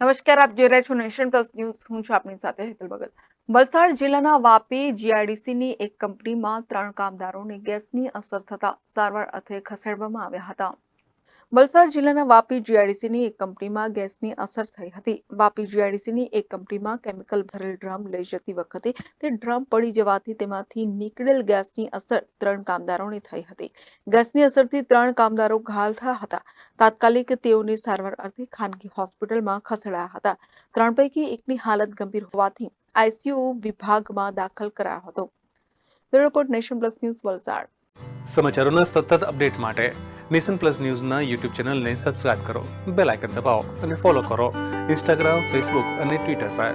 નમસ્કાર, આપ જોઈ રહ્યા છો નેશન પ્લસ ન્યૂઝ. હું છું આપની સાથે હેતલ ભગત. વલસાડ જિલ્લાના વાપી જીઆઈડીસીની એક કંપનીમાં 3 કામદારોને ગેસની અસર થતા સારવાર અર્થે ખસેડવામાં આવ્યા હતા. વલસાડ જિલ્લાના વાપી જીઆઈડીસીની એક કંપનીમાં ગેસની અસર થઈ હતી. વાપી જીઆઈડીસીની એક કંપનીમાં કેમિકલ ભરેલ ડ્રમ લઈ જતી વખતે તે ડ્રમ પડી જવાથી તેમાંથી નીકળેલ ગેસની અસર 3 કામદારોને થઈ હતી. ગેસની અસરથી 3 કામદારો ઘાયલ થયા હતા. તાત્કાલિક તેઓને સારવાર અર્થે ખાનગી હોસ્પિટલમાં ખસેડાયા હતા. 3 પૈકી એકની હાલત ગંભીર હોવાથી આઈસીયુ વિભાગમાં દાખલ કરાયો હતો. Bureau report, Nation Plus News, Valsad. સમાચારોના સતત અપડેટ માટે નેશન પ્લસ ન્યૂઝના યુટ્યુબ ચેનલને સબસ્ક્રાઇબ કરો, બેલ આઇકન દબાવો અને ફોલો કરો ઇન્સ્ટાગ્રામ, ફેસબુક અને ટ્વિટર પર.